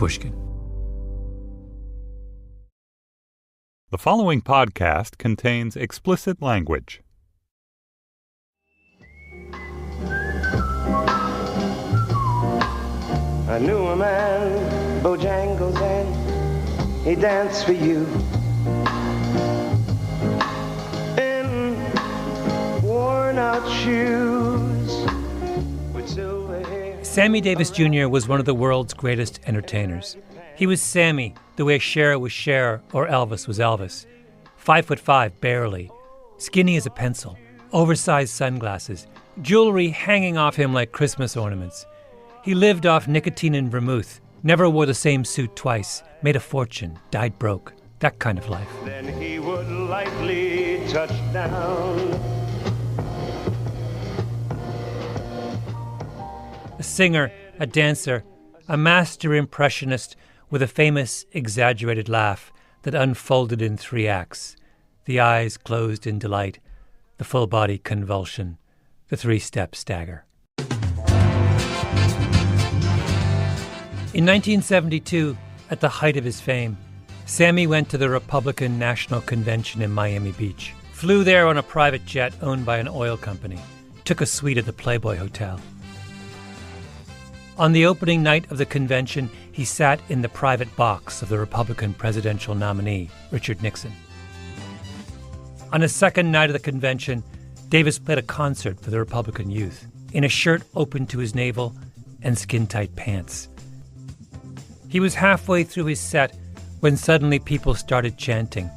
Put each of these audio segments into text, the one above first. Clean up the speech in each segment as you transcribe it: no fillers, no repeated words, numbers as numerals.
Pushkin. The following podcast contains explicit language. I knew a man, Bojangles, and he danced for you in worn-out shoes with silver hair. Sammy Davis Jr. was one of the world's greatest entertainers. He was Sammy, the way Cher was Cher or Elvis was Elvis. 5'5", barely, skinny as a pencil, oversized sunglasses, jewelry hanging off him like Christmas ornaments. He lived off nicotine and vermouth, never wore the same suit twice, made a fortune, died broke, that kind of life. Then he would lightly touch down. A singer, a dancer, a master impressionist with a famous, exaggerated laugh that unfolded in 3 acts. The eyes closed in delight, the full body convulsion, the 3-step stagger. In 1972, at the height of his fame, Sammy went to the Republican National Convention in Miami Beach, flew there on a private jet owned by an oil company, took a suite at the Playboy Hotel. On the opening night of the convention, he sat in the private box of the Republican presidential nominee, Richard Nixon. On his second night of the convention, Davis played a concert for the Republican youth, in a shirt open to his navel and skin-tight pants. He was halfway through his set when suddenly people started chanting,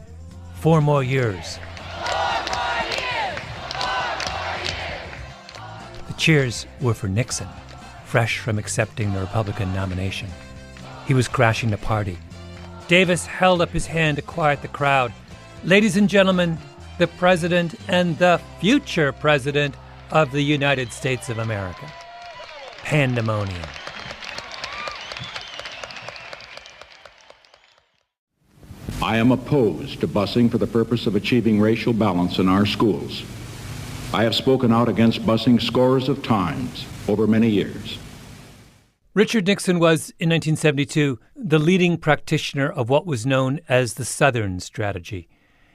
4 more years. 4 more years! 4 more years! The cheers were for Nixon, fresh from accepting the Republican nomination. He was crashing the party. Davis held up his hand to quiet the crowd. Ladies and gentlemen, the President and the future President of the United States of America. Pandemonium. I am opposed to busing for the purpose of achieving racial balance in our schools. I have spoken out against busing scores of times over many years. Richard Nixon was, in 1972, the leading practitioner of what was known as the Southern strategy,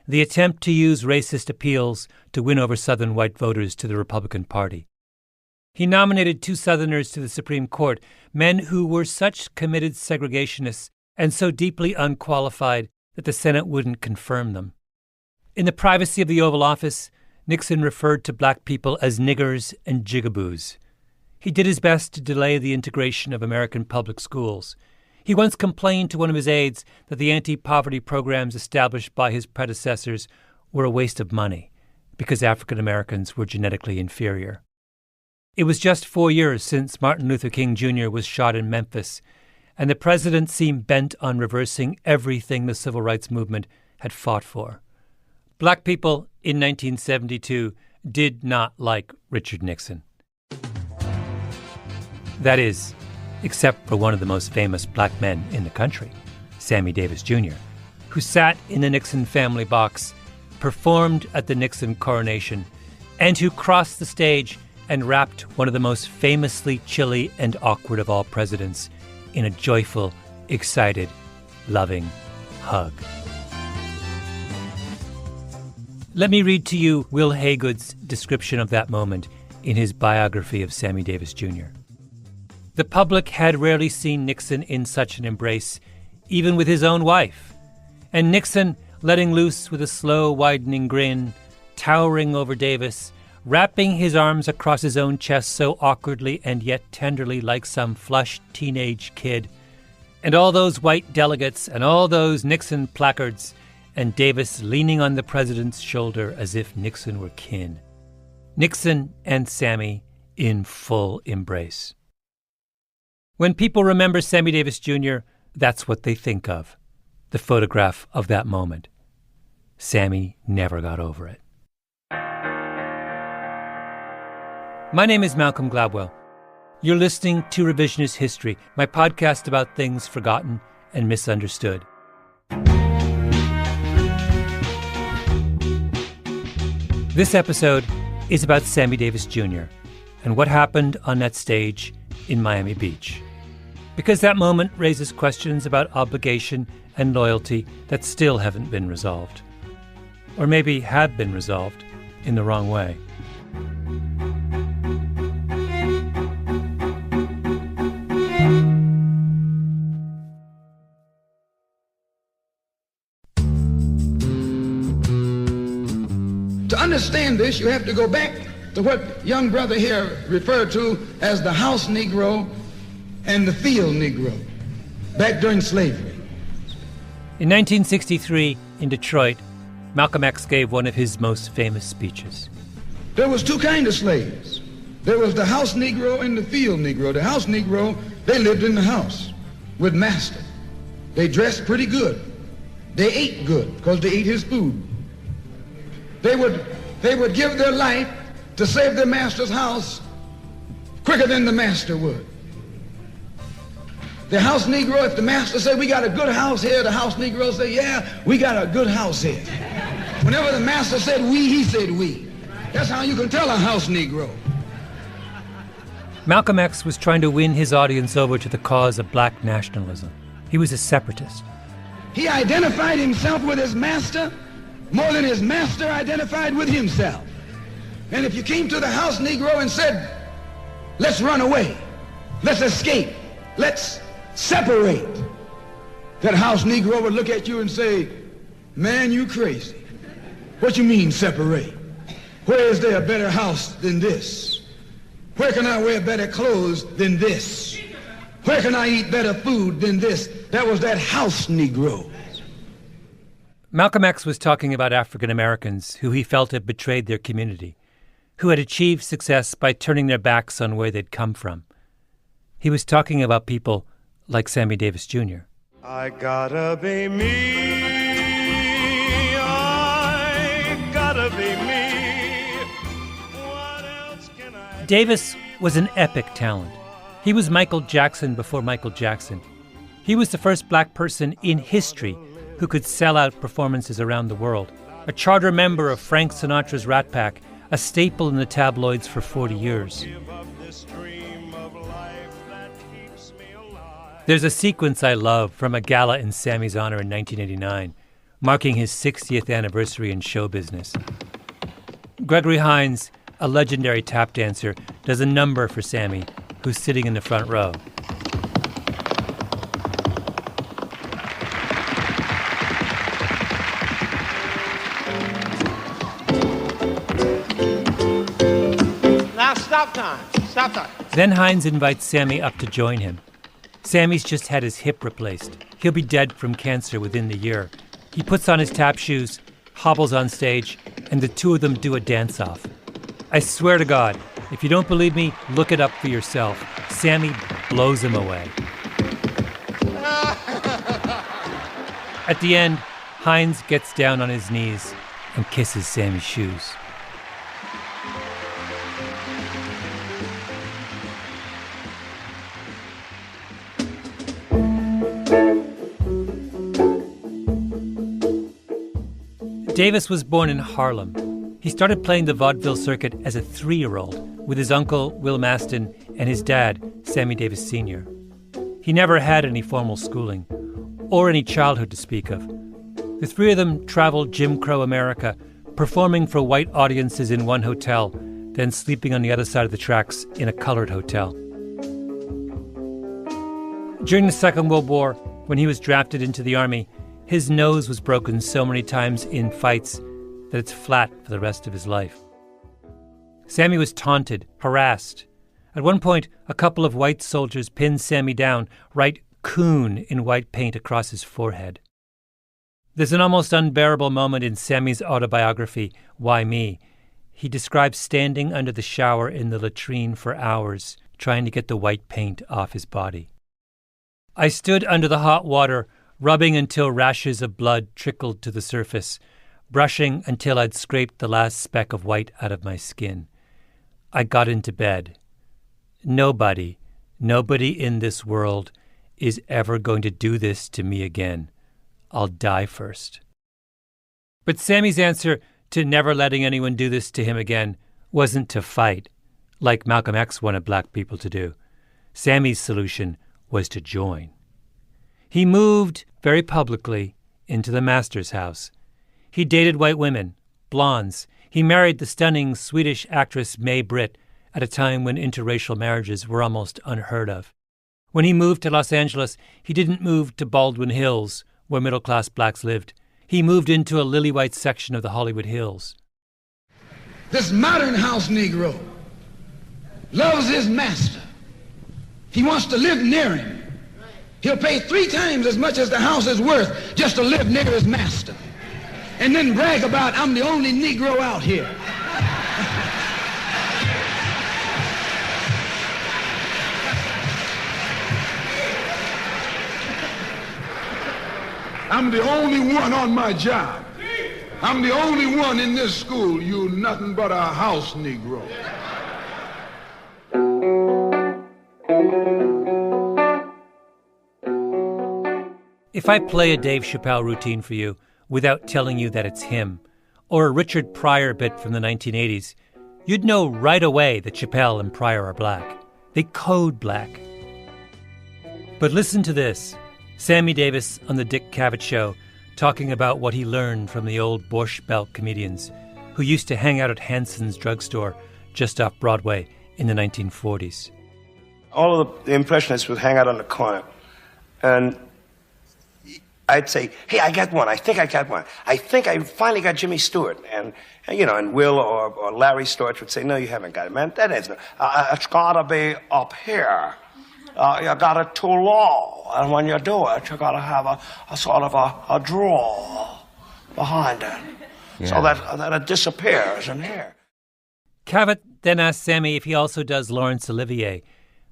the attempt to use racist appeals to win over Southern white voters to the Republican Party. He nominated 2 Southerners to the Supreme Court, men who were such committed segregationists and so deeply unqualified that the Senate wouldn't confirm them. In the privacy of the Oval Office, Nixon referred to black people as niggers and jigaboos. He did his best to delay the integration of American public schools. He once complained to one of his aides that the anti-poverty programs established by his predecessors were a waste of money because African Americans were genetically inferior. It was just 4 years since Martin Luther King Jr. was shot in Memphis, and the president seemed bent on reversing everything the civil rights movement had fought for. Black people in 1972 did not like Richard Nixon. That is, except for one of the most famous black men in the country, Sammy Davis Jr., who sat in the Nixon family box, performed at the Nixon coronation, and who crossed the stage and wrapped one of the most famously chilly and awkward of all presidents in a joyful, excited, loving hug. Let me read to you Will Haygood's description of that moment in his biography of Sammy Davis Jr. The public had rarely seen Nixon in such an embrace, even with his own wife. And Nixon, letting loose with a slow, widening grin, towering over Davis, wrapping his arms across his own chest so awkwardly and yet tenderly like some flushed teenage kid. And all those white delegates and all those Nixon placards, and Davis leaning on the president's shoulder as if Nixon were kin. Nixon and Sammy in full embrace. When people remember Sammy Davis Jr., that's what they think of, the photograph of that moment. Sammy never got over it. My name is Malcolm Gladwell. You're listening to Revisionist History, my podcast about things forgotten and misunderstood. This episode is about Sammy Davis Jr. and what happened on that stage in Miami Beach. Because that moment raises questions about obligation and loyalty that still haven't been resolved. Or maybe have been resolved in the wrong way. To understand this, you have to go back to what young brother here referred to as the house Negro and the field Negro, back during slavery. In 1963, in Detroit, Malcolm X gave one of his most famous speeches. There was two kinds of slaves. There was the house Negro and the field Negro. The house Negro, they lived in the house with master. They dressed pretty good. They ate good because they ate his food. They would give their life to save their master's house quicker than the master would. The house Negro, if the master said, we got a good house here, the house Negro say, yeah, we got a good house here. Whenever the master said we, he said we. That's how you can tell a house Negro. Malcolm X was trying to win his audience over to the cause of black nationalism. He was a separatist. He identified himself with his master more than his master identified with himself. And if you came to the house Negro and said, let's run away, let's escape, let's separate, that house Negro would look at you and say, man, you crazy. What you mean separate? Where is there a better house than this? Where can I wear better clothes than this? Where can I eat better food than this? That was that house Negro. Malcolm X was talking about African Americans who he felt had betrayed their community, who had achieved success by turning their backs on where they'd come from. He was talking about people like Sammy Davis Jr. I gotta be me. I gotta be me. What else can I... Davis was an epic talent. He was Michael Jackson before Michael Jackson. He was the first black person in history who could sell out performances around the world, a charter member of Frank Sinatra's Rat Pack, a staple in the tabloids for 40 years. There's a sequence I love from a gala in Sammy's honor in 1989, marking his 60th anniversary in show business. Gregory Hines, a legendary tap dancer, does a number for Sammy, who's sitting in the front row. Stop time. Then Hines invites Sammy up to join him. Sammy's just had his hip replaced. He'll be dead from cancer within the year. He puts on his tap shoes, hobbles on stage, and the two of them do a dance-off. I swear to God, if you don't believe me, look it up for yourself. Sammy blows him away. At the end, Hines gets down on his knees and kisses Sammy's shoes. Davis was born in Harlem. He started playing the vaudeville circuit as a 3-year-old with his uncle, Will Maston, and his dad, Sammy Davis Sr. He never had any formal schooling or any childhood to speak of. The three of them traveled Jim Crow America, performing for white audiences in one hotel, then sleeping on the other side of the tracks in a colored hotel. During the Second World War, when he was drafted into the Army, his nose was broken so many times in fights that it's flat for the rest of his life. Sammy was taunted, harassed. At one point, a couple of white soldiers pinned Sammy down, write "coon" in white paint across his forehead. There's an almost unbearable moment in Sammy's autobiography, Why Me? He describes standing under the shower in the latrine for hours, trying to get the white paint off his body. I stood under the hot water, rubbing until rashes of blood trickled to the surface, brushing until I'd scraped the last speck of white out of my skin. I got into bed. Nobody in this world is ever going to do this to me again. I'll die first. But Sammy's answer to never letting anyone do this to him again wasn't to fight, like Malcolm X wanted black people to do. Sammy's solution was to join. He moved very publicly into the master's house. He dated white women, blondes. He married the stunning Swedish actress May Britt at a time when interracial marriages were almost unheard of. When he moved to Los Angeles, he didn't move to Baldwin Hills, where middle-class blacks lived. He moved into a lily-white section of the Hollywood Hills. This modern house Negro loves his master. He wants to live near him. He'll pay 3 times as much as the house is worth just to live near his master. And then brag about, I'm the only Negro out here. I'm the only one on my job. I'm the only one in this school. You nothing but a house Negro. If I play a Dave Chappelle routine for you without telling you that it's him, or a Richard Pryor bit from the 1980s, you'd know right away that Chappelle and Pryor are black. They code black. But listen to this. Sammy Davis on the Dick Cavett Show talking about what he learned from the old Borscht Belt comedians who used to hang out at Hanson's drugstore just off Broadway in the 1940s. All of the impressionists would hang out on the corner, and I'd say, hey, I got one. I think I got one. I think I finally got Jimmy Stewart. And Will or Larry Storch would say, no, you haven't got it, man. That isn't. It's got to be up here. You got it too low. And when you do it, you got to have a sort of a draw behind it, so that it disappears in here. Cavett then asks Sammy if he also does Laurence Olivier,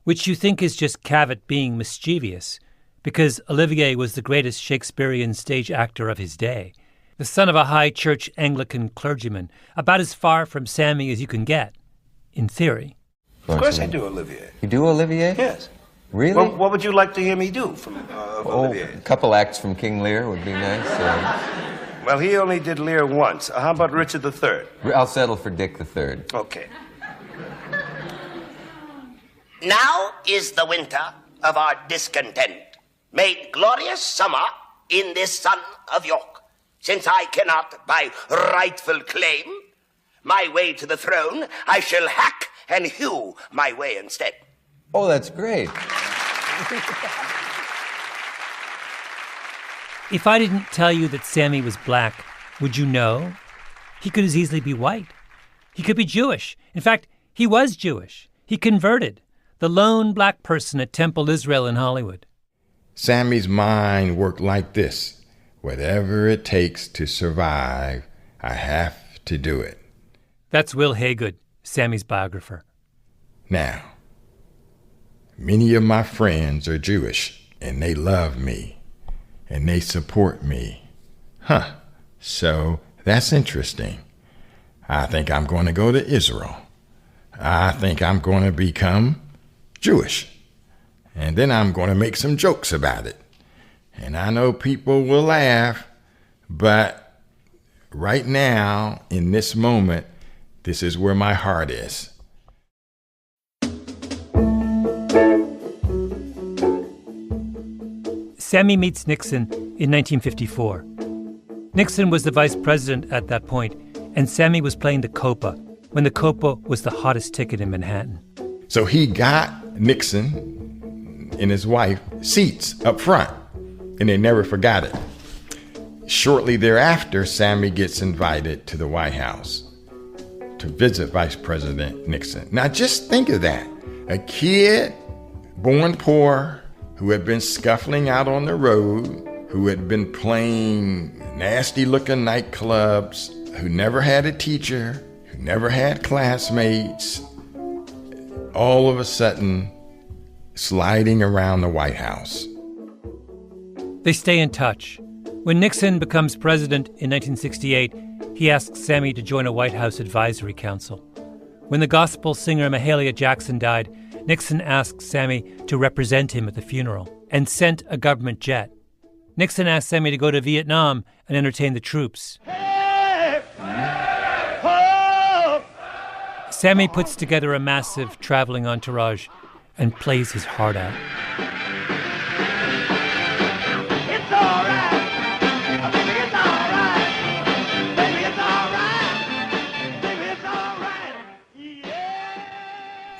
which you think is just Cavett being mischievous, because Olivier was the greatest Shakespearean stage actor of his day, the son of a high church Anglican clergyman, about as far from Sammy as you can get, in theory. Of course I do Olivier. You do Olivier? Yes. Really? Well, what would you like to hear me do from Olivier? A couple acts from King Lear would be nice. Well, he only did Lear once. How about Richard III? I'll settle for Dick III. Okay. Now is the winter of our discontent, made glorious summer in this son of York, since I cannot by rightful claim my way to the throne, I shall hack and hew my way instead. Oh, that's great. If I didn't tell you that Sammy was black, would you know? He could as easily be white. He could be Jewish. In fact, he was Jewish. He converted, the lone black person at Temple Israel in Hollywood. Sammy's mind worked like this. Whatever it takes to survive, I have to do it. That's Will Haygood, Sammy's biographer. Now, many of my friends are Jewish, and they love me, and they support me. So that's interesting. I think I'm going to go to Israel. I think I'm going to become Jewish. And then I'm going to make some jokes about it. And I know people will laugh, but right now, in this moment, this is where my heart is. Sammy meets Nixon in 1954. Nixon was the vice president at that point, and Sammy was playing the Copa, when the Copa was the hottest ticket in Manhattan. So he got Nixon and his wife seats up front, and they never forgot it. Shortly thereafter, Sammy gets invited to the White House to visit Vice President Nixon. Now just think of that. A kid born poor who had been scuffling out on the road, who had been playing nasty-looking nightclubs, who never had a teacher, who never had classmates, all of a sudden sliding around the White House. They stay in touch. When Nixon becomes president in 1968, he asks Sammy to join a White House advisory council. When the gospel singer Mahalia Jackson died, Nixon asked Sammy to represent him at the funeral and sent a government jet. Nixon asked Sammy to go to Vietnam and entertain the troops. Sammy puts together a massive traveling entourage and plays his heart out.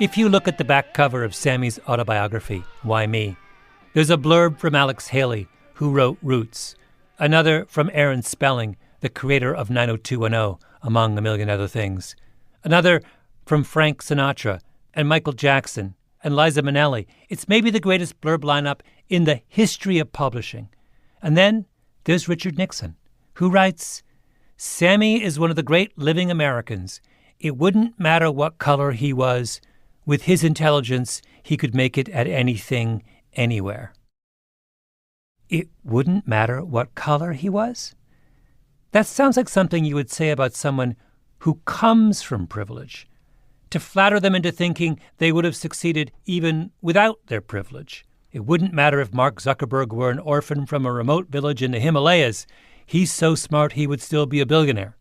If you look at the back cover of Sammy's autobiography, Why Me?, there's a blurb from Alex Haley, who wrote Roots, another from Aaron Spelling, the creator of 90210, among a million other things, another from Frank Sinatra and Michael Jackson and Liza Minnelli. It's maybe the greatest blurb lineup in the history of publishing. And then there's Richard Nixon, who writes, Sammy is one of the great living Americans. It wouldn't matter what color he was. With his intelligence, he could make it at anything, anywhere. It wouldn't matter what color he was? That sounds like something you would say about someone who comes from privilege, to flatter them into thinking they would have succeeded even without their privilege. It wouldn't matter if Mark Zuckerberg were an orphan from a remote village in the Himalayas. He's so smart he would still be a billionaire.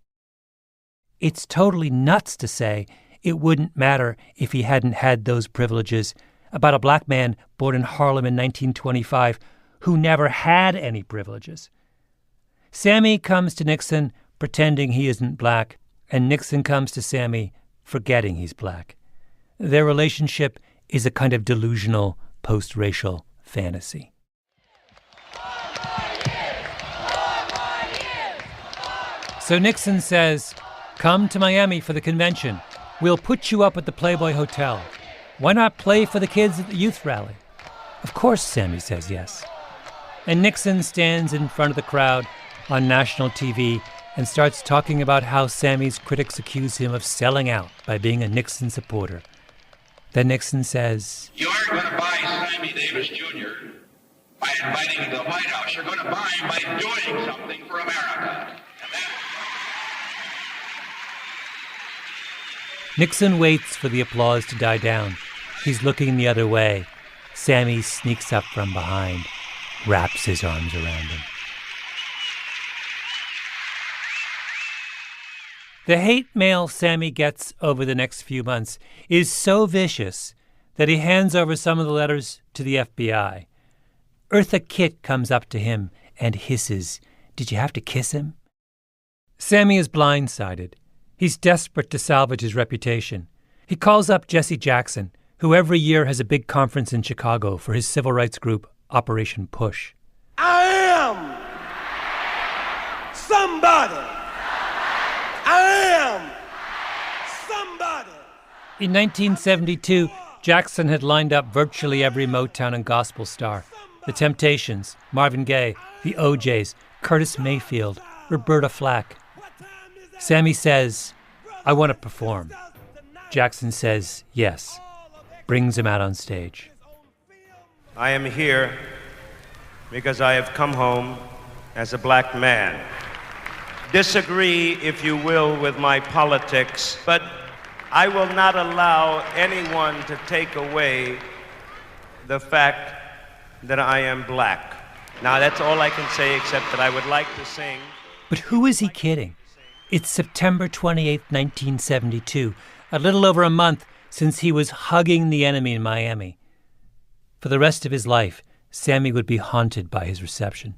It's totally nuts to say it wouldn't matter if he hadn't had those privileges about a black man born in Harlem in 1925 who never had any privileges. Sammy comes to Nixon pretending he isn't black, and Nixon comes to Sammy forgetting he's black. Their relationship is a kind of delusional post-racial fantasy. So Nixon says, come to Miami for the convention. We'll put you up at the Playboy Hotel. Why not play for the kids at the youth rally? Of course, Sammy says yes. And Nixon stands in front of the crowd on national TV and starts talking about how Sammy's critics accuse him of selling out by being a Nixon supporter. Then Nixon says, You aren't going to buy Sammy Davis Jr. by inviting him to the White House. You're going to buy him by doing something for America. Nixon waits for the applause to die down. He's looking the other way. Sammy sneaks up from behind, wraps his arms around him. The hate mail Sammy gets over the next few months is so vicious that he hands over some of the letters to the FBI. Eartha Kitt comes up to him and hisses, Did you have to kiss him? Sammy is blindsided. He's desperate to salvage his reputation. He calls up Jesse Jackson, who every year has a big conference in Chicago for his civil rights group, Operation Push. I am somebody. I am somebody. In 1972, Jackson had lined up virtually every Motown and gospel star. The Temptations, Marvin Gaye, the OJs, Curtis Mayfield, Roberta Flack. Sammy says, I want to perform. Jackson says, yes. Brings him out on stage. I am here because I have come home as a black man. Disagree, if you will, with my politics, but I will not allow anyone to take away the fact that I am black. Now, that's all I can say, except that I would like to sing. But who is he kidding? It's September 28, 1972, a little over a month since he was hugging the enemy in Miami. For the rest of his life, Sammy would be haunted by his reception.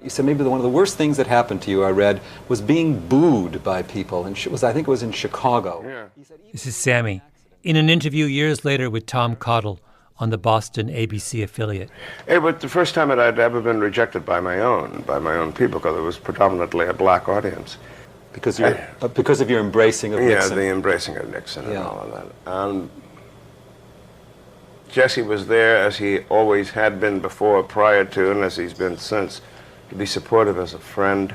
You said maybe one of the worst things that happened to you, I read, was being booed by people. And I think it was in Chicago. Yeah. This is Sammy, in an interview years later with Tom Cottle on the Boston ABC affiliate. It was the first time that I'd ever been rejected by my own people, because it was predominantly a black audience. Because of your embracing of Nixon. Yeah, the embracing of Nixon and all of that. Jesse was there, as he always had been before, prior to, and as he's been since, to be supportive as a friend.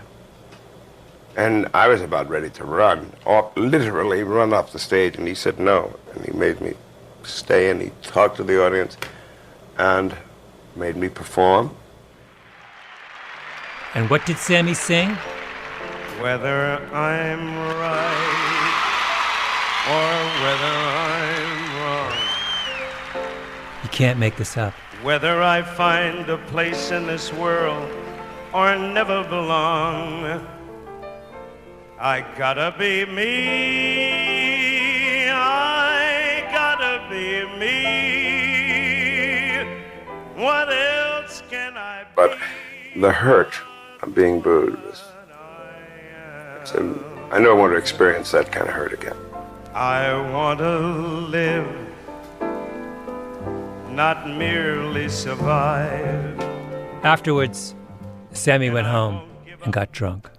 And I was about ready to run, or literally run off the stage, and he said no. And he made me stay, and he talked to the audience, and made me perform. And what did Sammy sing? Whether I'm right or whether I'm wrong. You can't make this up. Whether I find a place in this world or never belong, I gotta be me. I gotta be me. What else can I be? But the hurt of being booed was... I never want to experience that kind of hurt again. I want to live not merely survive. Afterwards, Sammy went home and got drunk.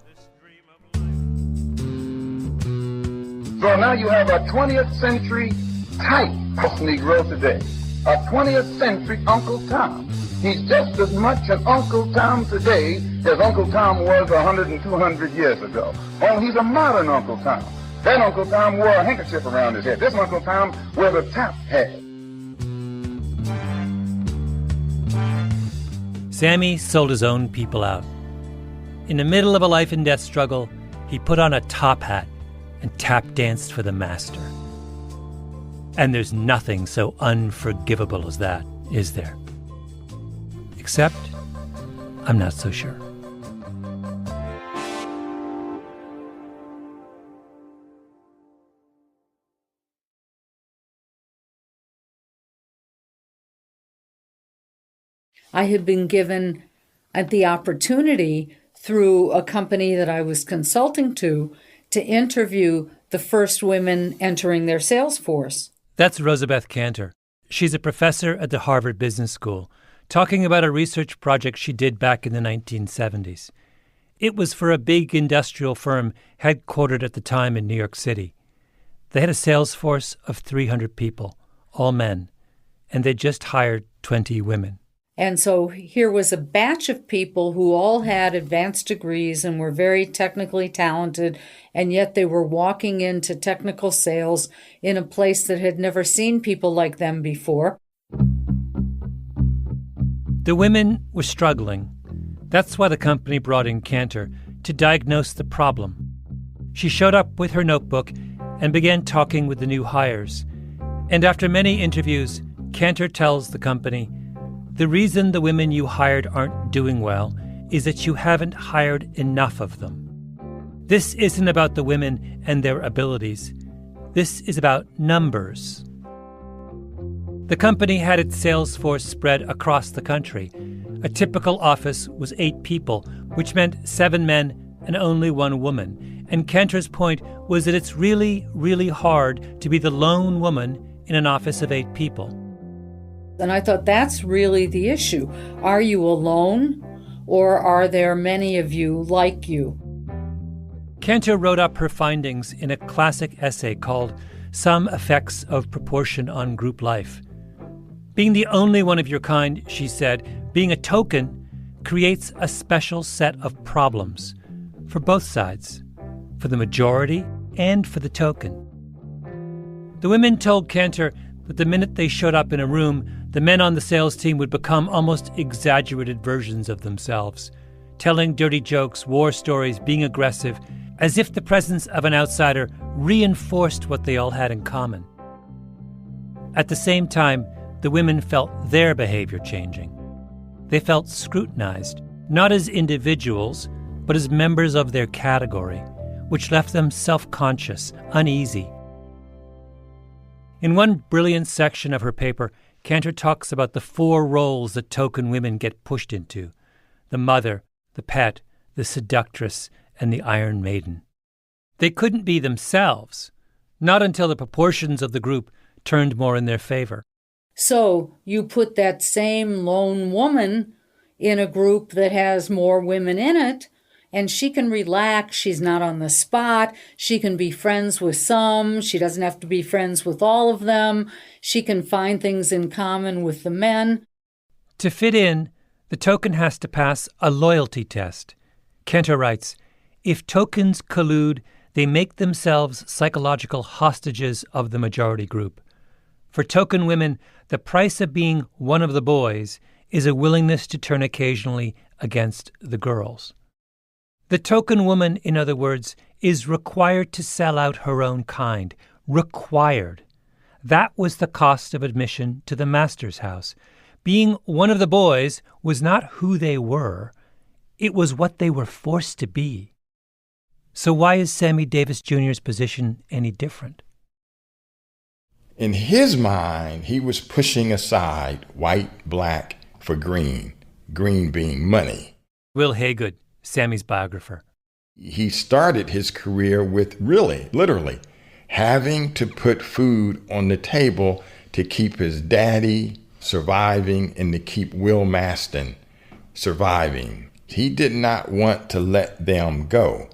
So now you have a 20th century type of Negro today. A 20th century Uncle Tom. He's just as much an Uncle Tom today as Uncle Tom was 100 and 200 years ago. Only he's a modern Uncle Tom. That Uncle Tom wore a handkerchief around his head. This Uncle Tom wears a top hat. Sammy sold his own people out. In the middle of a life and death struggle, he put on a top hat and tap danced for the master. And there's nothing so unforgivable as that, is there? Except, I'm not so sure. I had been given the opportunity through a company that I was consulting to interview the first women entering their sales force. That's Rosabeth Cantor. She's a professor at the Harvard Business School, talking about a research project she did back in the 1970s. It was for a big industrial firm headquartered at the time in New York City. They had a sales force of 300 people, all men, and they just hired 20 women. And so here was a batch of people who all had advanced degrees and were very technically talented, and yet they were walking into technical sales in a place that had never seen people like them before. The women were struggling. That's why the company brought in Cantor to diagnose the problem. She showed up with her notebook and began talking with the new hires. And after many interviews, Cantor tells the company, "The reason the women you hired aren't doing well is that you haven't hired enough of them. This isn't about the women and their abilities. This is about numbers." The company had its sales force spread across the country. A typical office was 8 people, which meant 7 men and only 1 woman. And Cantor's point was that it's really, really hard to be the lone woman in an office of 8 people. And I thought, that's really the issue. Are you alone, or are there many of you like you? Cantor wrote up her findings in a classic essay called Some Effects of Proportion on Group Life. Being the only one of your kind, she said, being a token, creates a special set of problems for both sides, for the majority and for the token. The women told Cantor that the minute they showed up in a room, the men on the sales team would become almost exaggerated versions of themselves, telling dirty jokes, war stories, being aggressive, as if the presence of an outsider reinforced what they all had in common. At the same time, the women felt their behavior changing. They felt scrutinized, not as individuals, but as members of their category, which left them self-conscious, uneasy. In one brilliant section of her paper, Cantor talks about the 4 roles that token women get pushed into: the mother, the pet, the seductress, and the Iron Maiden. They couldn't be themselves, not until the proportions of the group turned more in their favor. So you put that same lone woman in a group that has more women in it, and she can relax. She's not on the spot. She can be friends with some. She doesn't have to be friends with all of them. She can find things in common with the men. To fit in, the token has to pass a loyalty test. Cantor writes, "If tokens collude, they make themselves psychological hostages of the majority group. For token women, the price of being one of the boys is a willingness to turn occasionally against the girls." The token woman, in other words, is required to sell out her own kind. Required. That was the cost of admission to the master's house. Being one of the boys was not who they were. It was what they were forced to be. So why is Sammy Davis Jr.'s position any different? In his mind, he was pushing aside white, black for green, green being money. Will Haygood, Sammy's biographer. He started his career with really, literally, having to put food on the table to keep his daddy surviving and to keep Will Maston surviving. He did not want to let them go.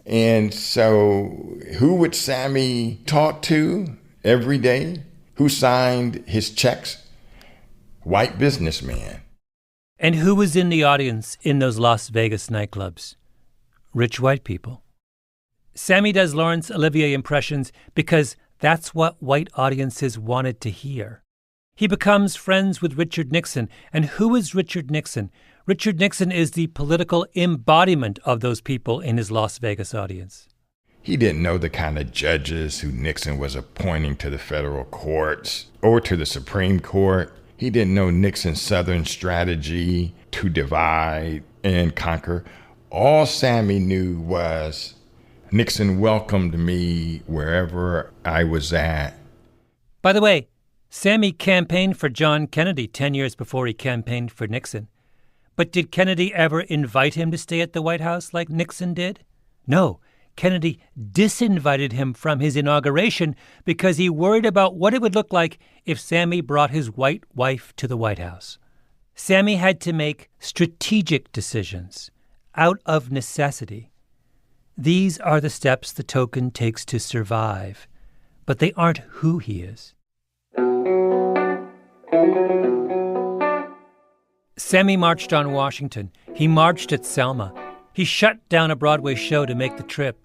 And so who would Sammy talk to every day? Who signed his checks? White businessman. And who was in the audience in those Las Vegas nightclubs? Rich white people. Sammy does Laurence Olivier impressions because that's what white audiences wanted to hear. He becomes friends with Richard Nixon. And who is Richard Nixon? Richard Nixon is the political embodiment of those people in his Las Vegas audience. He didn't know the kind of judges who Nixon was appointing to the federal courts or to the Supreme Court. He didn't know Nixon's Southern strategy to divide and conquer. All Sammy knew was Nixon welcomed me wherever I was at. By the way, Sammy campaigned for John Kennedy 10 years before he campaigned for Nixon. But did Kennedy ever invite him to stay at the White House like Nixon did? No. Kennedy disinvited him from his inauguration because he worried about what it would look like if Sammy brought his white wife to the White House. Sammy had to make strategic decisions out of necessity. These are the steps the token takes to survive, but they aren't who he is. Sammy marched on Washington. He marched at Selma. He shut down a Broadway show to make the trip.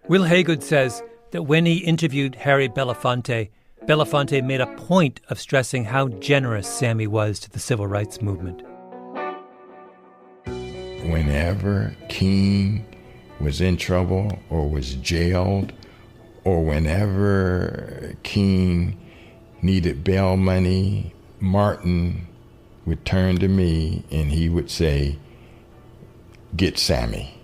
Will Haygood says that when he interviewed Harry Belafonte, Belafonte made a point of stressing how generous Sammy was to the civil rights movement. Whenever King was in trouble or was jailed, or whenever King needed bail money, Martin would turn to me and he would say, "Get Sammy."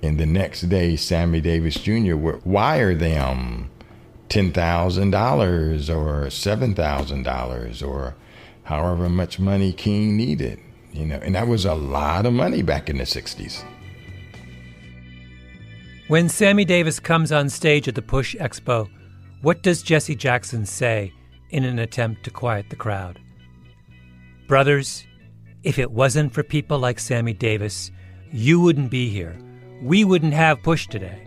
And the next day, Sammy Davis Jr. would wire them $10,000 or $7,000 or however much money King needed, and that was a lot of money back in the 60s. When Sammy Davis comes on stage at the Push Expo, what does Jesse Jackson say in an attempt to quiet the crowd? Brothers, if it wasn't for people like Sammy Davis, you wouldn't be here. We wouldn't have Push today.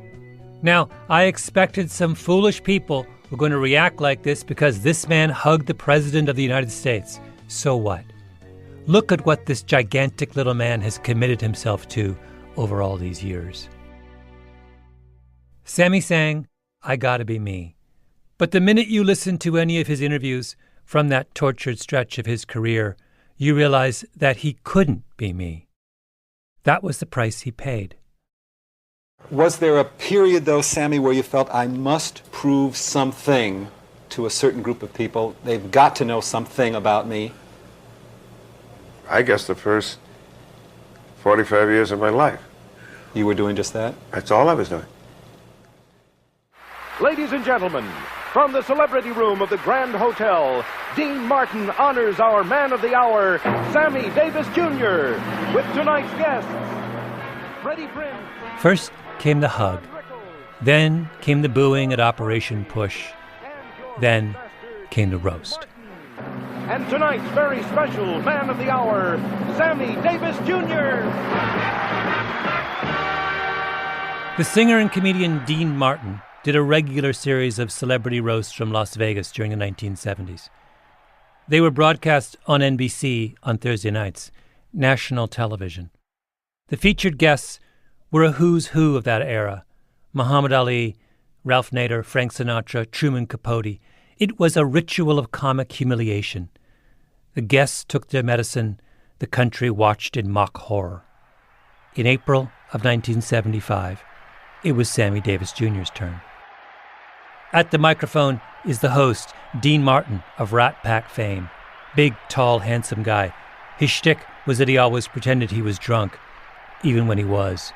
Now, I expected some foolish people were going to react like this because this man hugged the President of the United States. So what? Look at what this gigantic little man has committed himself to over all these years. Sammy sang, "I Gotta Be Me." But the minute you listen to any of his interviews from that tortured stretch of his career, you realize that he couldn't be me. That was the price he paid. Was there a period, though, Sammy, where you felt, I must prove something to a certain group of people? They've got to know something about me. I guess the first 45 years of my life. You were doing just that? That's all I was doing. Ladies and gentlemen, from the celebrity room of the Grand Hotel, Dean Martin honors our man of the hour, Sammy Davis Jr., with tonight's guests, Freddie Prinze. First came the hug. Then came the booing at Operation Push. Then came the roast. And tonight's very special man of the hour, Sammy Davis Jr. The singer and comedian Dean Martin did a regular series of celebrity roasts from Las Vegas during the 1970s. They were broadcast on NBC on Thursday nights, national television. The featured guests were a who's who of that era: Muhammad Ali, Ralph Nader, Frank Sinatra, Truman Capote. It was a ritual of comic humiliation. The guests took their medicine. The country watched in mock horror. In April of 1975, it was Sammy Davis Jr.'s turn. At the microphone is the host, Dean Martin of Rat Pack fame. Big, tall, handsome guy. His shtick was that he always pretended he was drunk, even when he was.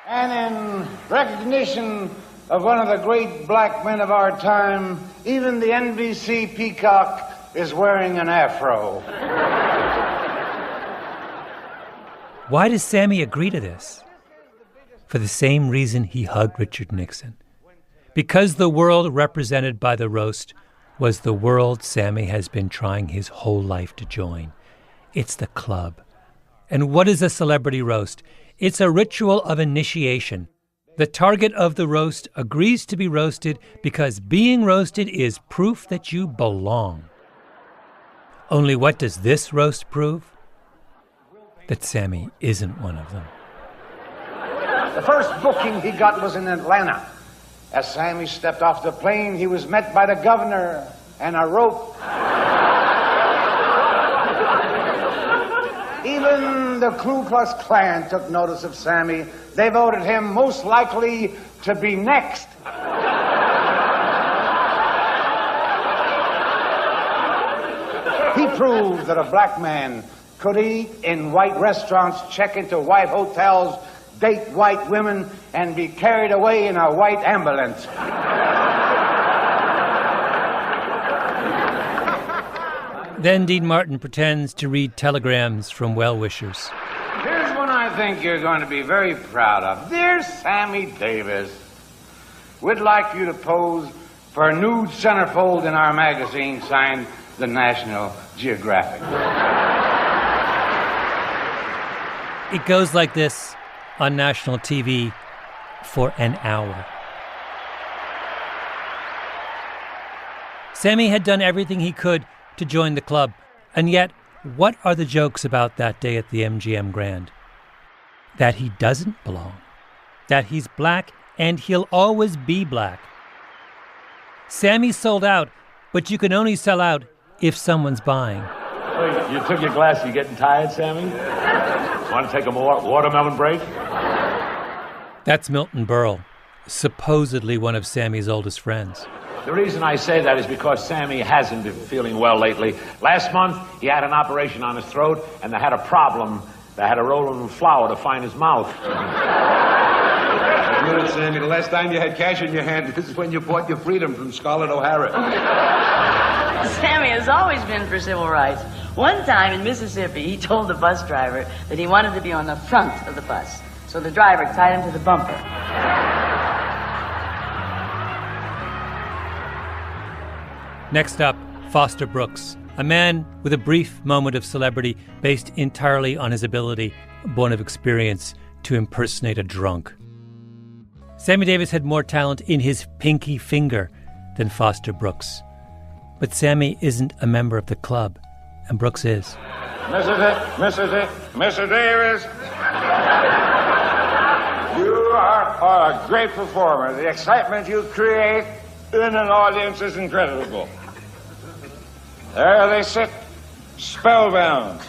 And in recognition of one of the great black men of our time, even the NBC peacock is wearing an afro. Why does Sammy agree to this? For the same reason he hugged Richard Nixon. Because the world represented by the roast was the world Sammy has been trying his whole life to join. It's the club. And what is a celebrity roast? It's a ritual of initiation. The target of the roast agrees to be roasted because being roasted is proof that you belong. Only what does this roast prove? That Sammy isn't one of them. The first booking he got was in Atlanta. As Sammy stepped off the plane, he was met by the governor and a rope. Even the Ku Klux Klan took notice of Sammy. They voted him most likely to be next. He proved that a black man could eat in white restaurants, check into white hotels, date white women, and be carried away in a white ambulance. Then Dean Martin pretends to read telegrams from well-wishers. Here's one I think you're going to be very proud of. Dear Sammy Davis, we'd like you to pose for a nude centerfold in our magazine signed the National Geographic. It goes like this on national TV for an hour. Sammy had done everything he could to join the club, and yet, what are the jokes about that day at the MGM Grand? That he doesn't belong. That he's black, and he'll always be black. Sammy sold out, but you can only sell out if someone's buying. Wait, you took your glass, you getting tired, Sammy? Want to take a watermelon break? That's Milton Berle, supposedly one of Sammy's oldest friends. The reason I say that is because Sammy hasn't been feeling well lately. Last month, he had an operation on his throat, and they had a problem. They had to roll him in flour to find his mouth. Admit it, Sammy, the last time you had cash in your hand, this is when you bought your freedom from Scarlett O'Hara. Sammy has always been for civil rights. One time in Mississippi, he told the bus driver that he wanted to be on the front of the bus. So the driver tied him to the bumper. Next up, Foster Brooks, a man with a brief moment of celebrity based entirely on his ability, born of experience, to impersonate a drunk. Sammy Davis had more talent in his pinky finger than Foster Brooks. But Sammy isn't a member of the club, and Brooks is. Mr. Davis, you are a great performer. The excitement you create in an audience is incredible. There they sit, spellbound,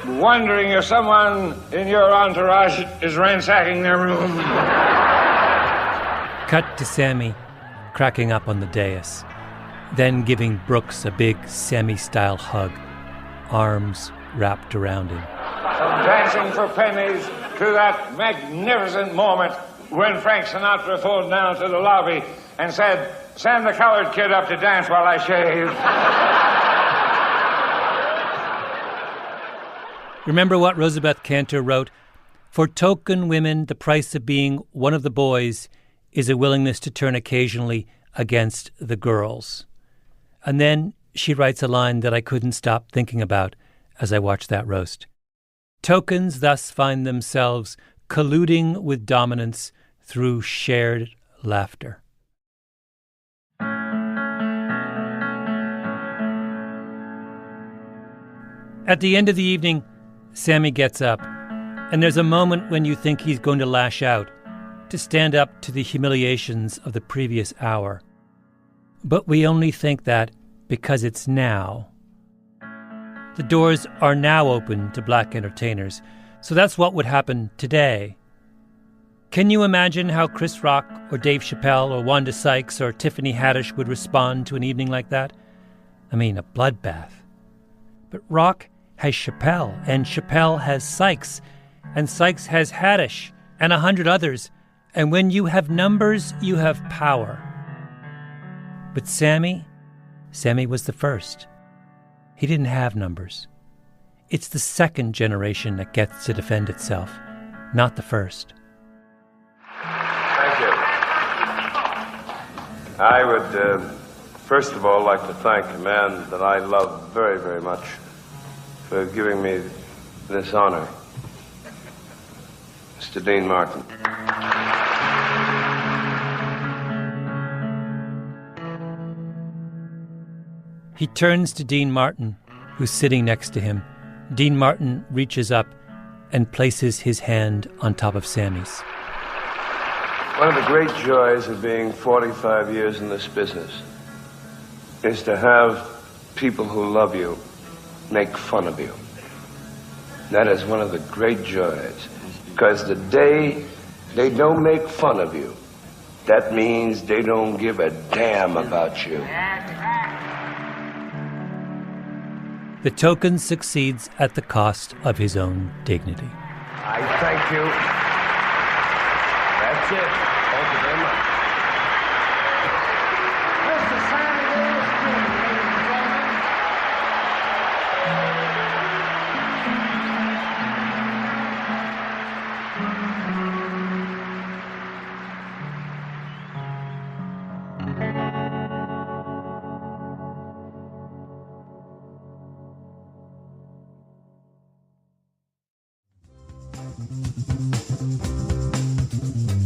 wondering if someone in your entourage is ransacking their room. Cut to Sammy cracking up on the dais, then giving Brooks a big Sammy-style hug, arms wrapped around him. Dancing for pennies to that magnificent moment when Frank Sinatra phoned down to the lobby and said, "Send the colored kid up to dance while I shave." Remember what Rosabeth Cantor wrote? For token women, the price of being one of the boys is a willingness to turn occasionally against the girls. And then she writes a line that I couldn't stop thinking about as I watched that roast. Tokens thus find themselves colluding with dominance through shared laughter. At the end of the evening, Sammy gets up, and there's a moment when you think he's going to lash out, to stand up to the humiliations of the previous hour. But we only think that because it's now. The doors are now open to black entertainers, so that's what would happen today. Can you imagine how Chris Rock or Dave Chappelle or Wanda Sykes or Tiffany Haddish would respond to an evening like that? I mean, a bloodbath. But Rock has Chappelle, and Chappelle has Sykes, and Sykes has Haddish, and 100 others. And when you have numbers, you have power. But Sammy was the first. He didn't have numbers. It's the second generation that gets to defend itself, not the first. Thank you. I would First of all, I'd like to thank a man that I love very, very much for giving me this honor, Mr. Dean Martin. He turns to Dean Martin, who's sitting next to him. Dean Martin reaches up and places his hand on top of Sammy's. One of the great joys of being 45 years in this business is to have people who love you make fun of you. That is one of the great joys, because the day they don't make fun of you, that means they don't give a damn about you. The token succeeds at the cost of his own dignity. I thank you. That's it. Thank you very much. Mr. Sammy Davis Jr., ladies and gentlemen.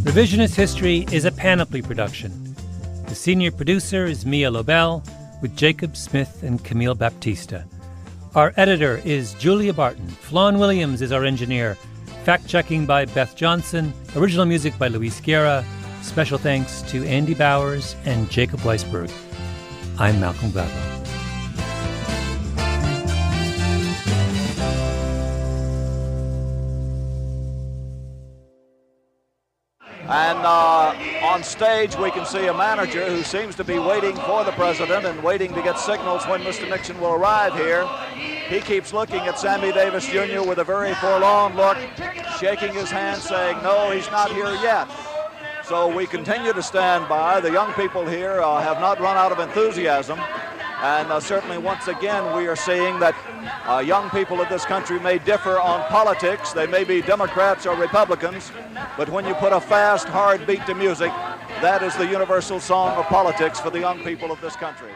Revisionist History is a Panoply production. The senior producer is Mia Lobel, with Jacob Smith and Camille Baptista. Our editor is Julia Barton. Flawn Williams is our engineer. Fact-checking by Beth Johnson. Original music by Luis Guerra. Special thanks to Andy Bowers and Jacob Weisberg. I'm Malcolm Gladwell. And on stage, we can see a manager who seems to be waiting for the president and waiting to get signals when Mr. Nixon will arrive here. He keeps looking at Sammy Davis Jr. with a very forlorn look, shaking his hand, saying, no, he's not here yet. So we continue to stand by. The young people here have not run out of enthusiasm. And certainly, once again, we are seeing that young people of this country may differ on politics. They may be Democrats or Republicans, but when you put a fast, hard beat to music, that is the universal song of politics for the young people of this country.